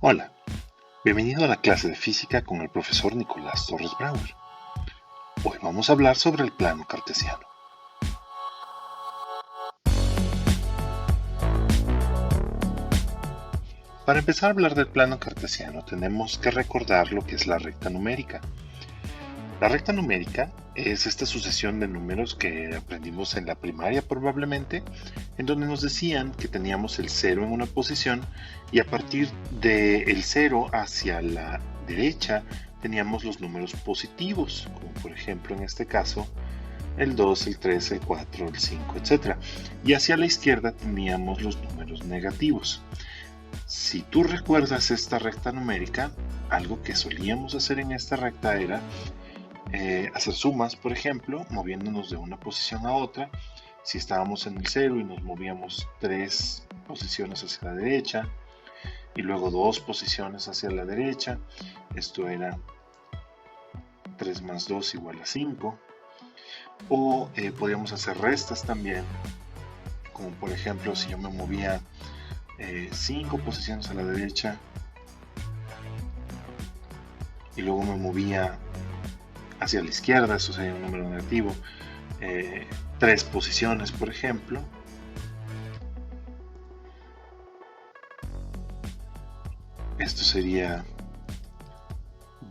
Hola, bienvenido a la clase de física con el profesor Nicolás Torres Brauer. Hoy vamos a hablar sobre el plano cartesiano. Para empezar a hablar del plano cartesiano tenemos que recordar lo que es la recta numérica. La recta numérica es esta sucesión de números que aprendimos en la primaria probablemente, en donde nos decían que teníamos el 0 en una posición y a partir del 0 hacia la derecha teníamos los números positivos, como por ejemplo en este caso el 2, el 3, el 4, el 5, etc. Y hacia la izquierda teníamos los números negativos. Si tú recuerdas esta recta numérica, algo que solíamos hacer en esta recta era hacer sumas, por ejemplo, moviéndonos de una posición a otra. Si estábamos en el 0 y nos movíamos 3 posiciones hacia la derecha y luego 2 posiciones hacia la derecha, esto era 3 más 2 igual a 5. O podíamos hacer restas también, como por ejemplo si yo me movía 5 posiciones a la derecha y luego me movía hacia la izquierda, eso sería un número negativo, 3 posiciones por ejemplo, esto sería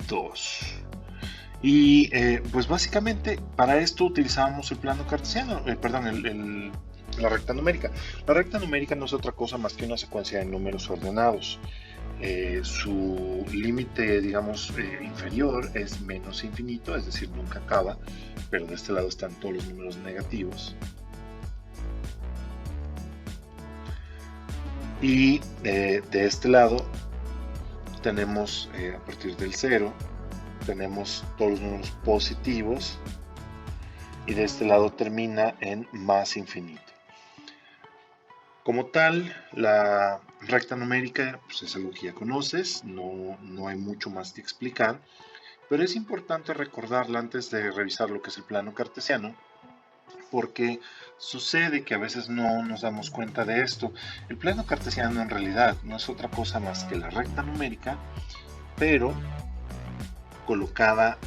2. Y pues básicamente para esto utilizábamos el plano cartesiano, la recta numérica. La recta numérica no es otra cosa más que una secuencia de números ordenados. Su límite, digamos, inferior es menos infinito, es decir, nunca acaba, pero de este lado están todos los números negativos. Y de este lado tenemos, a partir del 0, tenemos todos los números positivos y de este lado termina en más infinito. Como tal, la recta numérica pues es algo que ya conoces, no hay mucho más que explicar, pero es importante recordarla antes de revisar lo que es el plano cartesiano, porque sucede que a veces no nos damos cuenta de esto. El plano cartesiano en realidad no es otra cosa más que la recta numérica, pero colocada,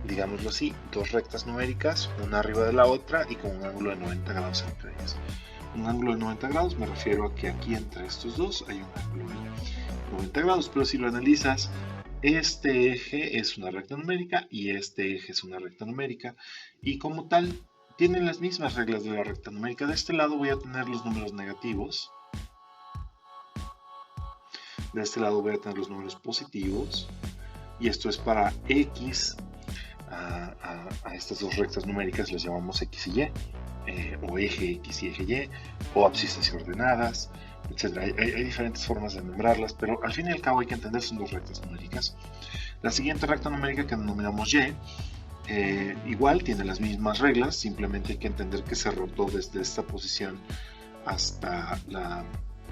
digámoslo así, dos rectas numéricas, una arriba de la otra y con un ángulo de 90 grados entre ellas. Un ángulo de 90 grados me refiero a que aquí entre estos dos hay un ángulo de 90 grados, pero si lo analizas, este eje es una recta numérica y este eje es una recta numérica y como tal tienen las mismas reglas de la recta numérica. De este lado voy a tener los números negativos, de este lado voy a tener los números positivos y esto es para x. A estas dos rectas numéricas les llamamos x y y, o eje x y eje y, o abscisas y ordenadas, etc. Hay diferentes formas de nombrarlas, pero al fin y al cabo hay que entender son dos rectas numéricas. La siguiente recta numérica que denominamos y, igual tiene las mismas reglas, simplemente hay que entender que se rotó desde esta posición hasta la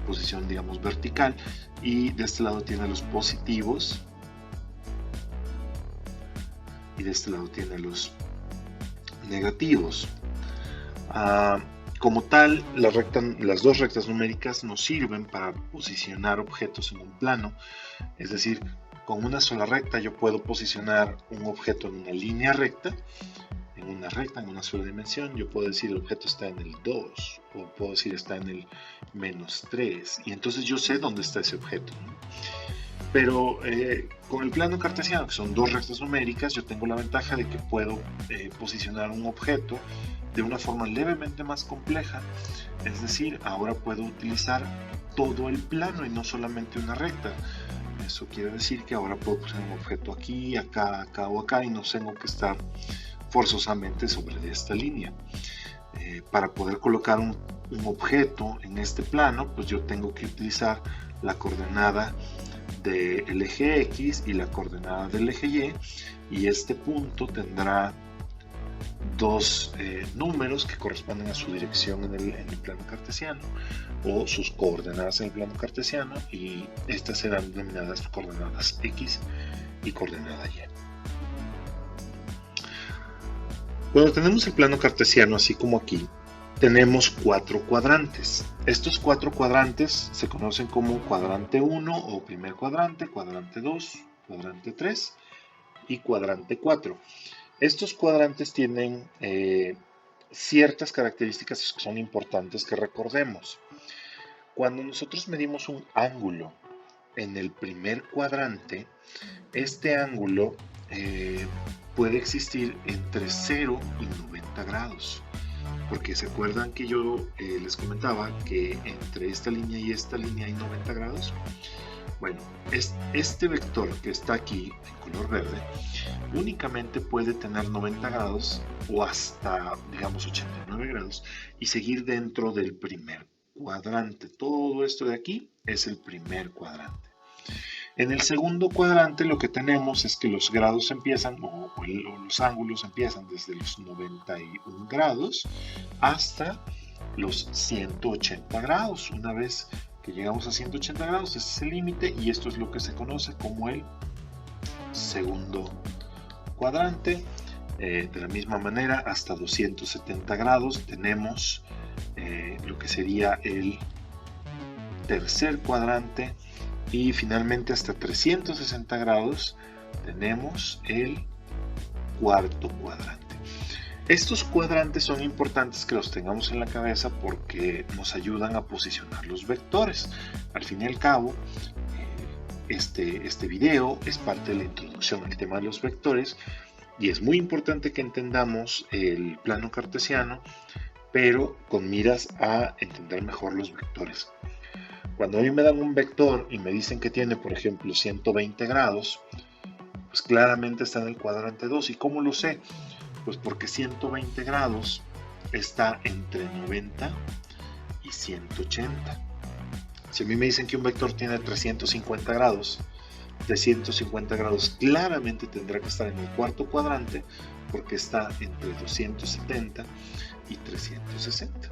posición, digamos, vertical, y de este lado tiene los positivos y de este lado tiene los negativos. Como tal, las dos rectas numéricas nos sirven para posicionar objetos en un plano, es decir, con una sola recta yo puedo posicionar un objeto en una línea recta, en una sola dimensión. Yo puedo decir el objeto está en el 2, o puedo decir está en el -3, y entonces yo sé dónde está ese objeto, ¿no? Pero con el plano cartesiano, que son dos rectas numéricas, yo tengo la ventaja de que puedo posicionar un objeto de una forma levemente más compleja, es decir, ahora puedo utilizar todo el plano y no solamente una recta. Eso quiere decir que ahora puedo poner un objeto aquí, acá, acá o acá y no tengo que estar forzosamente sobre esta línea. Para poder colocar un objeto en este plano, pues yo tengo que utilizar la coordenada del eje X y la coordenada del eje Y este punto tendrá dos números que corresponden a su dirección en el plano cartesiano o sus coordenadas en el plano cartesiano, y estas serán denominadas coordenadas X y coordenada Y. Cuando tenemos el plano cartesiano así como aquí, tenemos 4 cuadrantes. Estos 4 cuadrantes se conocen como cuadrante 1 o primer cuadrante, cuadrante 2, cuadrante 3 y cuadrante 4. Estos cuadrantes tienen ciertas características que son importantes que recordemos. Cuando nosotros medimos un ángulo en el primer cuadrante, este ángulo puede existir entre 0 y 90 grados. Porque se acuerdan que yo les comentaba que entre esta línea y esta línea hay 90 grados. Bueno, este vector que está aquí en color verde únicamente puede tener 90 grados o hasta, digamos, 89 grados y seguir dentro del primer cuadrante. Todo esto de aquí es el primer cuadrante. En el segundo cuadrante lo que tenemos es que los grados empiezan, o los ángulos empiezan desde los 91 grados hasta los 180 grados. Una vez que llegamos a 180 grados, ese es el límite y esto es lo que se conoce como el segundo cuadrante. De la misma manera, hasta 270 grados tenemos lo que sería el tercer cuadrante. Y finalmente hasta 360 grados tenemos el cuarto cuadrante. Estos cuadrantes son importantes que los tengamos en la cabeza porque nos ayudan a posicionar los vectores. Al fin y al cabo, este video es parte de la introducción al tema de los vectores y es muy importante que entendamos el plano cartesiano, pero con miras a entender mejor los vectores. Cuando a mí me dan un vector y me dicen que tiene, por ejemplo, 120 grados, pues claramente está en el cuadrante 2. ¿Y cómo lo sé? Pues porque 120 grados está entre 90 y 180. Si a mí me dicen que un vector tiene 350 grados, 350 grados claramente tendrá que estar en el cuarto cuadrante porque está entre 270 y 360.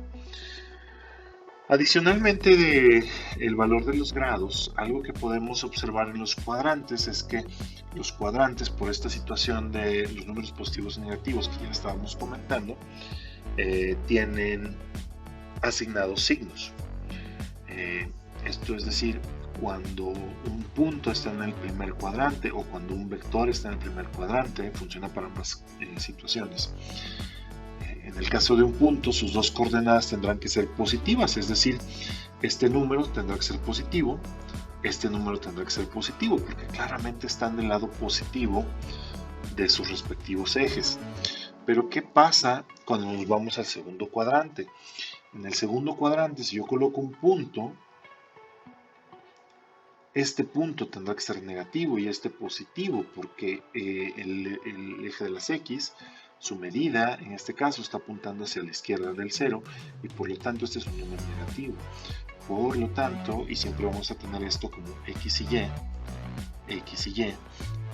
Adicionalmente del valor de los grados, algo que podemos observar en los cuadrantes es que los cuadrantes, por esta situación de los números positivos y negativos que ya estábamos comentando, tienen asignados signos. Esto es decir, cuando un punto está en el primer cuadrante o cuando un vector está en el primer cuadrante, funciona para ambas situaciones. En el caso de un punto, sus dos coordenadas tendrán que ser positivas, es decir, este número tendrá que ser positivo, este número tendrá que ser positivo, porque claramente están del lado positivo de sus respectivos ejes. Pero ¿qué pasa cuando nos vamos al segundo cuadrante? En el segundo cuadrante, si yo coloco un punto, este punto tendrá que ser negativo y este positivo, porque el eje de las X, su medida, en este caso, está apuntando hacia la izquierda del 0 y por lo tanto este es un número negativo. Por lo tanto, y siempre vamos a tener esto como X y Y, X y Y,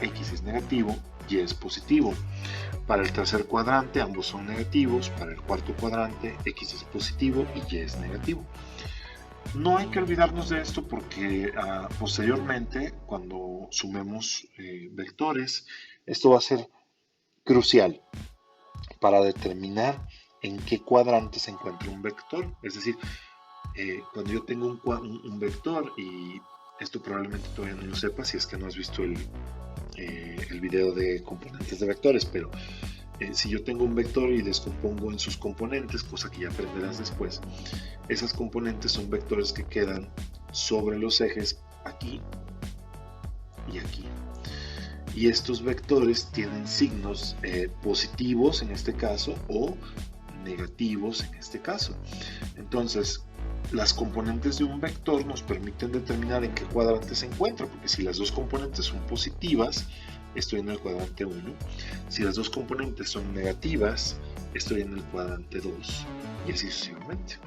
X es negativo, Y es positivo. Para el tercer cuadrante ambos son negativos, para el cuarto cuadrante X es positivo y Y es negativo. No hay que olvidarnos de esto porque posteriormente, cuando sumemos vectores, esto va a ser crucial para determinar en qué cuadrante se encuentra un vector. Es decir, cuando yo tengo un vector, y esto probablemente todavía no lo sepas si es que no has visto el video de componentes de vectores, pero si yo tengo un vector y descompongo en sus componentes, cosa que ya aprenderás después, esas componentes son vectores que quedan sobre los ejes aquí y aquí. Y estos vectores tienen signos positivos en este caso o negativos en este caso. Entonces, las componentes de un vector nos permiten determinar en qué cuadrante se encuentra, porque si las dos componentes son positivas, estoy en el cuadrante 1. Si las dos componentes son negativas, estoy en el cuadrante 2 y así sucesivamente.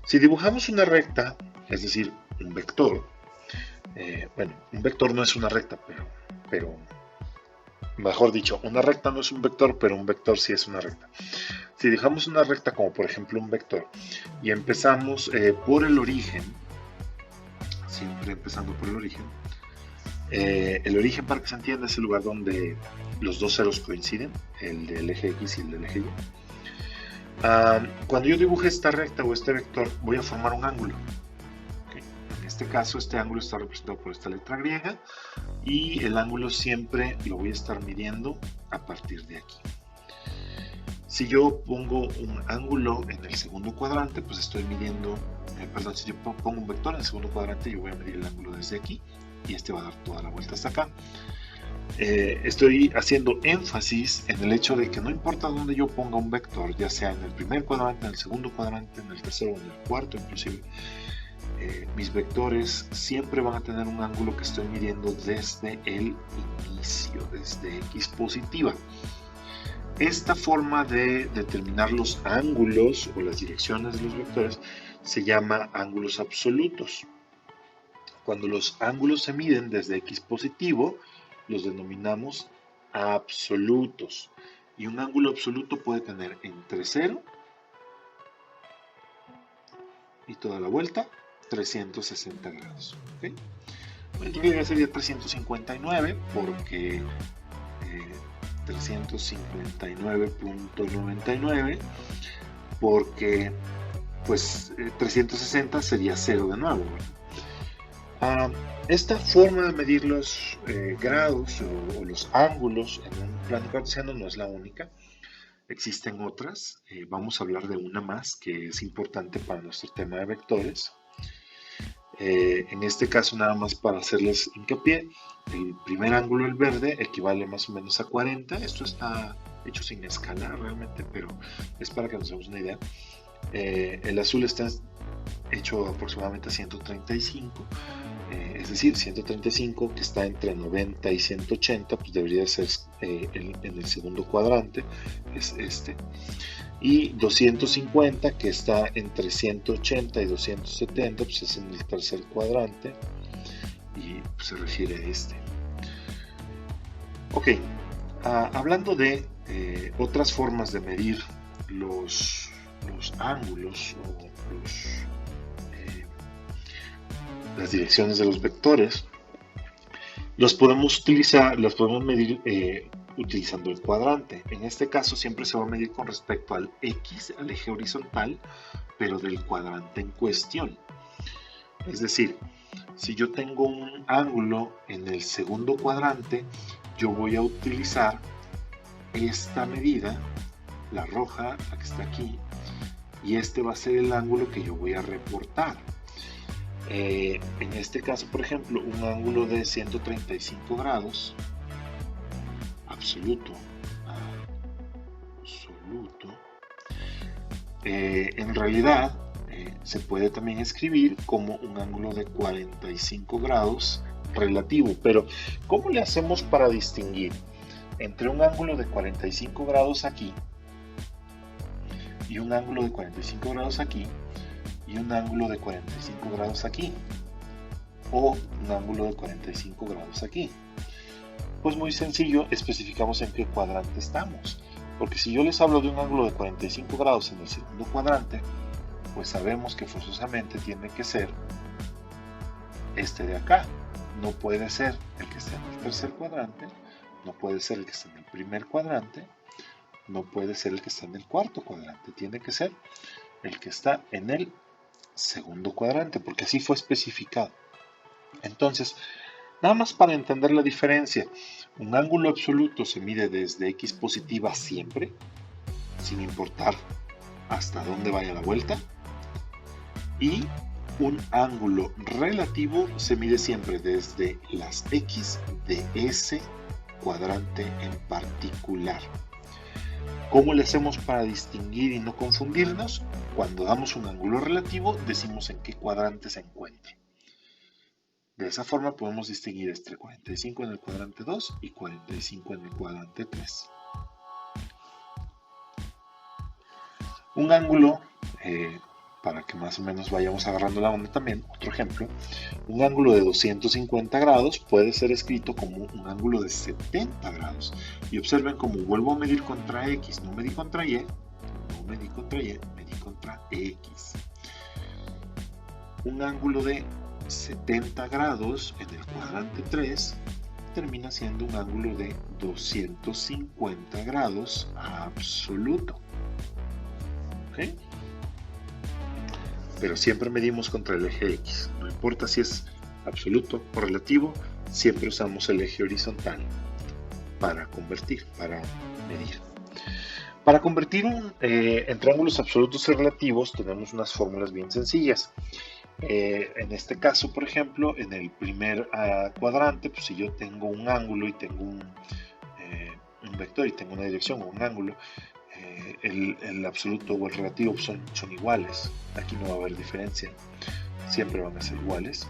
Si dibujamos una recta, es decir, un vector, bueno, un vector no es una recta, pero mejor dicho, una recta no es un vector, pero un vector sí es una recta. Si dibujamos una recta como por ejemplo un vector y empezamos por el origen, siempre empezando por el origen para que se entienda es el lugar donde los dos ceros coinciden, el del eje X y el del eje Y. Cuando yo dibuje esta recta o este vector, voy a formar un ángulo. ¿Okay? En este caso, este ángulo está representado por esta letra griega y el ángulo siempre lo voy a estar midiendo a partir de aquí. Si yo pongo un ángulo en el segundo cuadrante, pues estoy midiendo, perdón, si yo pongo un vector en el segundo cuadrante, yo voy a medir el ángulo desde aquí y este va a dar toda la vuelta hasta acá. Estoy haciendo énfasis en el hecho de que no importa dónde yo ponga un vector, ya sea en el primer cuadrante, en el segundo cuadrante, en el tercero o en el cuarto inclusive, mis vectores siempre van a tener un ángulo que estoy midiendo desde el inicio, desde X positiva. Esta forma de determinar los ángulos o las direcciones de los vectores se llama ángulos absolutos. Cuando los ángulos se miden desde X positivo, los denominamos absolutos. Y un ángulo absoluto puede tener entre 0 y toda la vuelta 360 grados. ¿Okay? En realidad sería 359 porque 359.99 porque pues 360 sería 0 de nuevo. Esta forma de medir los grados o los ángulos en un plano cartesiano no es la única. Existen otras. Vamos a hablar de una más que es importante para nuestro tema de vectores. En este caso, nada más para hacerles hincapié, el primer ángulo, el verde, equivale más o menos a 40. Esto está hecho sin escala realmente, pero es para que nos demos una idea. El azul está hecho aproximadamente a 135. Es decir, 135 que está entre 90 y 180, pues debería ser en el segundo cuadrante, es este. Y 250 que está entre 180 y 270, pues es en el tercer cuadrante y pues, se refiere a este. Ok, hablando de otras formas de medir los ángulos o las direcciones de los vectores, los podemos medir utilizando el cuadrante. En este caso siempre se va a medir con respecto al X, al eje horizontal, pero del cuadrante en cuestión. Es decir, si yo tengo un ángulo en el segundo cuadrante, yo voy a utilizar esta medida, la roja, la que está aquí, y este va a ser el ángulo que yo voy a reportar. En este caso, por ejemplo, un ángulo de 135 grados absoluto, en realidad se puede también escribir como un ángulo de 45 grados relativo. Pero ¿cómo le hacemos para distinguir entre un ángulo de 45 grados aquí y un ángulo de 45 grados aquí y un ángulo de 45 grados aquí o un ángulo de 45 grados aquí? Pues muy sencillo, especificamos en qué cuadrante estamos, porque si yo les hablo de un ángulo de 45 grados en el segundo cuadrante, pues sabemos que forzosamente tiene que ser este de acá. No puede ser el que está en el tercer cuadrante, no puede ser el que está en el primer cuadrante, no puede ser el que está en el cuarto cuadrante, tiene que ser el que está en el segundo cuadrante, porque así fue especificado. Entonces, nada más para entender la diferencia, un ángulo absoluto se mide desde X positiva siempre, sin importar hasta dónde vaya la vuelta, y un ángulo relativo se mide siempre desde las X de ese cuadrante en particular. ¿Cómo le hacemos para distinguir y no confundirnos? Cuando damos un ángulo relativo, decimos en qué cuadrante se encuentra. De esa forma podemos distinguir entre 45 en el cuadrante 2 y 45 en el cuadrante 3. Un ángulo, para que más o menos vayamos agarrando la onda también, otro ejemplo, un ángulo de 250 grados puede ser escrito como un ángulo de 70 grados. Y observen cómo vuelvo a medir contra X, no medí contra Y, medí contra X. Un ángulo de 70 grados en el cuadrante 3 termina siendo un ángulo de 250 grados absoluto. ¿ok? Pero siempre medimos contra el eje X. No importa si es absoluto o relativo, siempre usamos el eje horizontal para convertir, para medir. Para convertir en triángulos absolutos y relativos tenemos unas fórmulas bien sencillas. En este caso, por ejemplo, en el primer cuadrante, pues si yo tengo un ángulo y tengo un vector y tengo una dirección o un ángulo, el absoluto o el relativo son iguales. Aquí no va a haber diferencia, siempre van a ser iguales.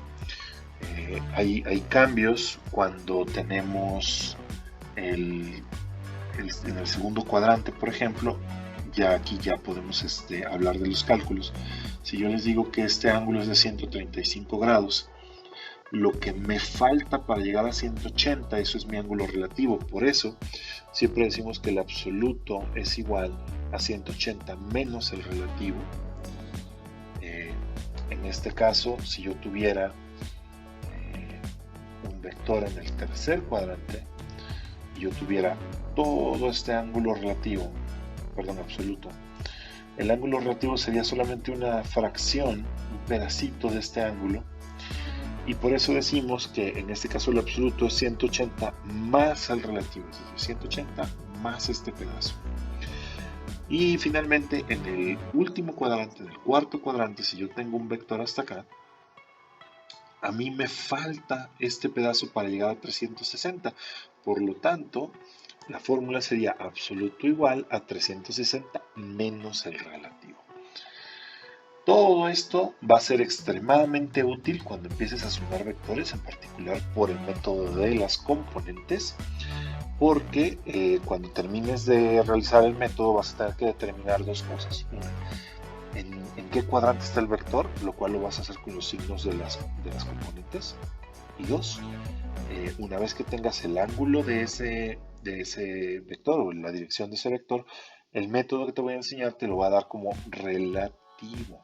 Hay cambios cuando tenemos en el segundo cuadrante, por ejemplo. Ya aquí ya podemos hablar de los cálculos. Si yo les digo que este ángulo es de 135 grados, lo que me falta para llegar a 180, eso es mi ángulo relativo. Por eso siempre decimos que el absoluto es igual a 180 menos el relativo. En este caso, si yo tuviera un vector en el tercer cuadrante y yo tuviera todo este ángulo relativo, perdón, absoluto, el ángulo relativo sería solamente una fracción, un pedacito de este ángulo, y por eso decimos que en este caso el absoluto es 180 más el relativo, es decir, 180 más este pedazo. Y finalmente en el último cuadrante, en el cuarto cuadrante, si yo tengo un vector hasta acá, a mí me falta este pedazo para llegar a 360, por lo tanto la fórmula sería absoluto igual a 360 menos el relativo. Todo esto va a ser extremadamente útil cuando empieces a sumar vectores, en particular por el método de las componentes, porque cuando termines de realizar el método vas a tener que determinar dos cosas. Una, en qué cuadrante está el vector, lo cual lo vas a hacer con los signos de las componentes. Y dos, una vez que tengas el ángulo de ese vector o la dirección de ese vector, el método que te voy a enseñar te lo va a dar como relativo.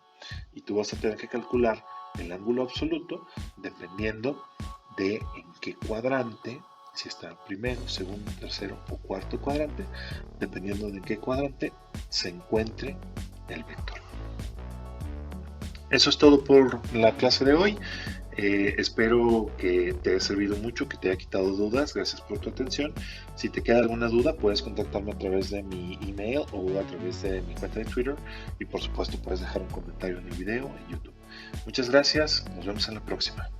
Y tú vas a tener que calcular el ángulo absoluto dependiendo de en qué cuadrante, si está primero, segundo, tercero o cuarto cuadrante, dependiendo de en qué cuadrante se encuentre el vector. Eso es todo por la clase de hoy. Espero que te haya servido mucho, que te haya quitado dudas. Gracias por tu atención. Si te queda alguna duda, puedes contactarme a través de mi email o a través de mi cuenta de Twitter. Y por supuesto, puedes dejar un comentario en el video en YouTube. Muchas gracias. Nos vemos en la próxima.